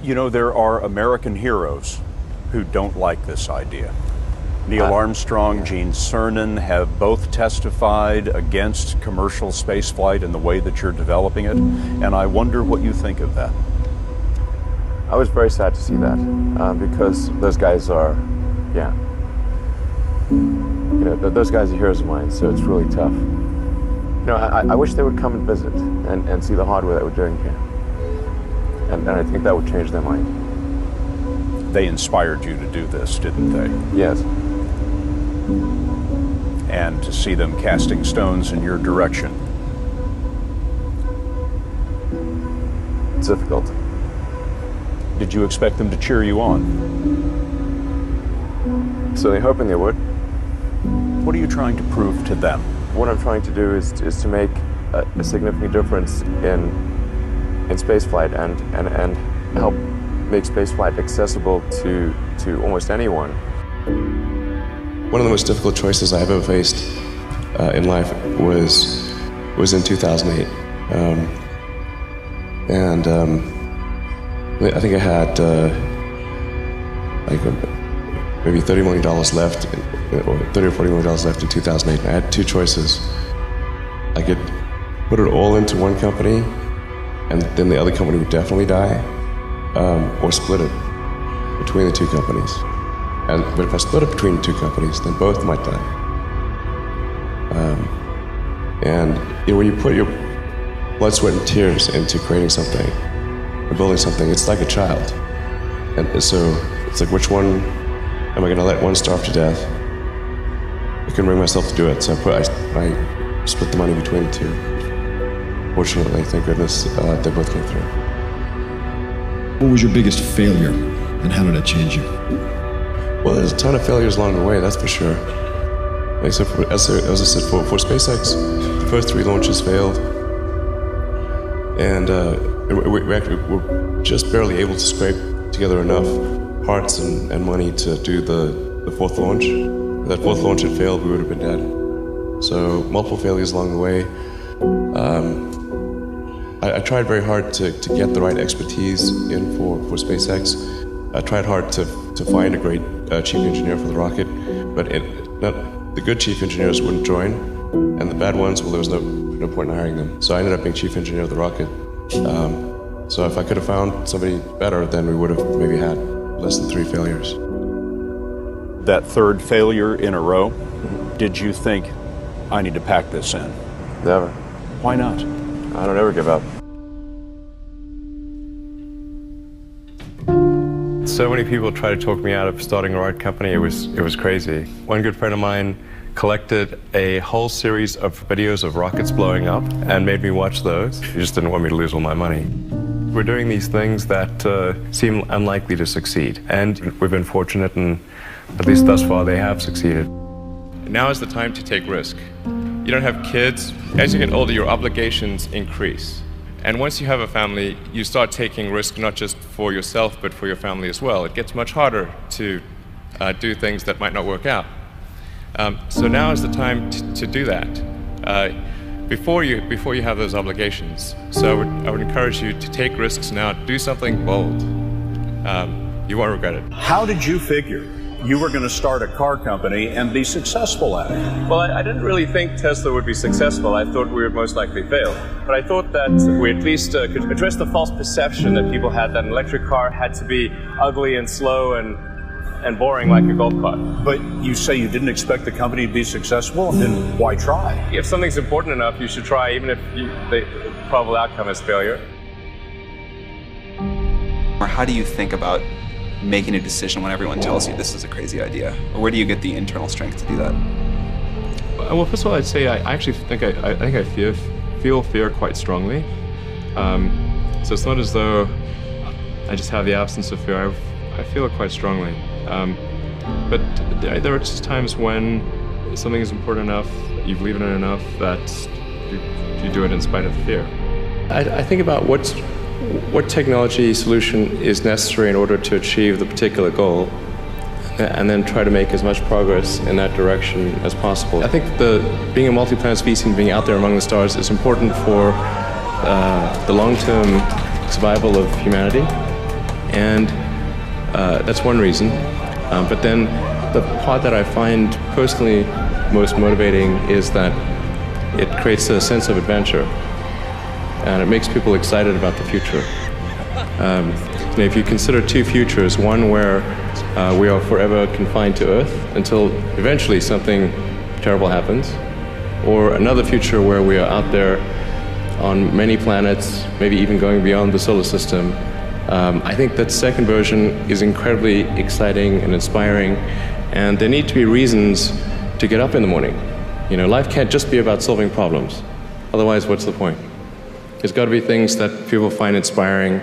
You know, there are American heroes who don't like this idea. Neil Armstrong, Gene Cernan have both testified against commercial spaceflight in the way that you're developing it, and I wonder what you think of that. I was very sad to see that, because those guys are, those guys are heroes of mine, so it's really tough. I wish they would come and visit and see the hardware that we're doing here. And I think that would change their mind. They inspired you to do this, didn't they? Yes. And to see them casting stones in your direction. It's difficult. Did you expect them to cheer you on? Certainly hoping they would. What are you trying to prove to them? What I'm trying to do is to make a significant difference in spaceflight and help make spaceflight accessible to almost anyone. One of the most difficult choices I've ever faced in life was in 2008. I think I had maybe $30 million left, or $30 or $40 million left in 2008. And I had two choices. I could put it all into one company, and then the other company would definitely die, or split it between the two companies. But if I split it between the two companies, then both might die. When you put your blood, sweat, and tears into creating something, or building something, it's like a child. And so it's like, which one am I going to let one starve to death? I couldn't bring myself to do it, so I split the money between the two. Fortunately, thank goodness, they both came through. What was your biggest failure, and how did it change you? Well, there's a ton of failures along the way, that's for sure. As I said, for SpaceX, the first 3 launches failed. And we were just barely able to scrape together enough parts and money to do the 4th launch. If that 4th launch had failed, we would have been dead. So multiple failures along the way. I tried very hard to get the right expertise in for SpaceX. I tried hard to find a great chief engineer for the rocket, but the good chief engineers wouldn't join, and the bad ones, well, there was no point in hiring them. So I ended up being chief engineer of the rocket. So if I could have found somebody better, then we would have maybe had less than 3 failures. That 3rd failure in a row, did you think, I need to pack this in? Never. Why not? I don't ever give up. So many people tried to talk me out of starting a rocket company. It was crazy. One good friend of mine collected a whole series of videos of rockets blowing up and made me watch those. He just didn't want me to lose all my money. We're doing these things that seem unlikely to succeed, and we've been fortunate, and at least thus far they have succeeded. Now is the time to take risk. You don't have kids. As you get older, your obligations increase. And once you have a family, you start taking risk not just for yourself, but for your family as well. It gets much harder to do things that might not work out. So now is the time to do that before you have those obligations. So I would encourage you to take risks now. Do something bold. You won't regret it. How did you figure you were going to start a car company and be successful at it? Well, I didn't really think Tesla would be successful. I thought we would most likely fail. But I thought that we at least could address the false perception that people had that an electric car had to be ugly and slow and boring like a golf cart. But you say you didn't expect the company to be successful, then why try? If something's important enough, you should try, even if the probable outcome is failure. Or how do you think about making a decision when everyone tells you this is a crazy idea? Or where do you get the internal strength to do that? Well, first of all, I'd say I actually think I feel fear quite strongly. So it's not as though I just have the absence of fear. I feel it quite strongly. But there are just times when something is important enough, you believe in it enough, that you do it in spite of the fear. I think about what technology solution is necessary in order to achieve the particular goal, and then try to make as much progress in that direction as possible. I think being a multi-planet species and being out there among the stars is important for the long-term survival of humanity. And that's one reason. But then the part that I find personally most motivating is that it creates a sense of adventure, and it makes people excited about the future. If you consider two futures, one where we are forever confined to Earth until eventually something terrible happens, or another future where we are out there on many planets, maybe even going beyond the solar system, I think that second version is incredibly exciting and inspiring, and there need to be reasons to get up in the morning. Life can't just be about solving problems. Otherwise, what's the point? There's got to be things that people find inspiring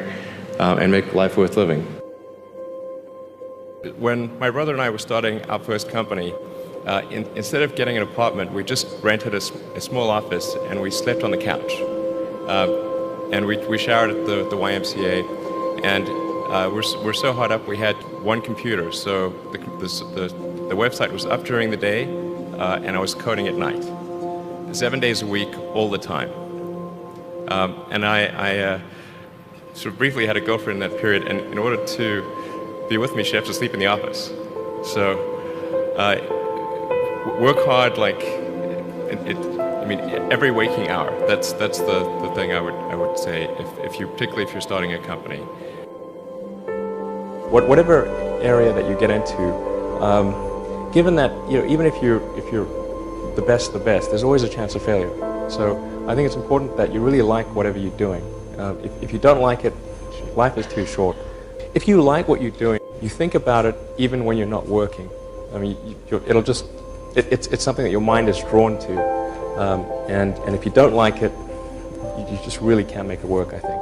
and make life worth living. When my brother and I were starting our first company, instead of getting an apartment, we just rented a small office and we slept on the couch. And we showered at the YMCA, and we're so hot up we had one computer, so the website was up during the day, and I was coding at night, 7 days a week, all the time. And I sort of briefly had a girlfriend in that period, and in order to be with me, she had to sleep in the office. So work hard, like every waking hour. That's the thing I would say particularly if you're starting a company. Whatever area that you get into, given that even if you're the best, there's always a chance of failure. So I think it's important that you really like whatever you're doing. If you don't like it, life is too short. If you like what you're doing, you think about it even when you're not working. It's something that your mind is drawn to. And if you don't like it, you just really can't make it work, I think.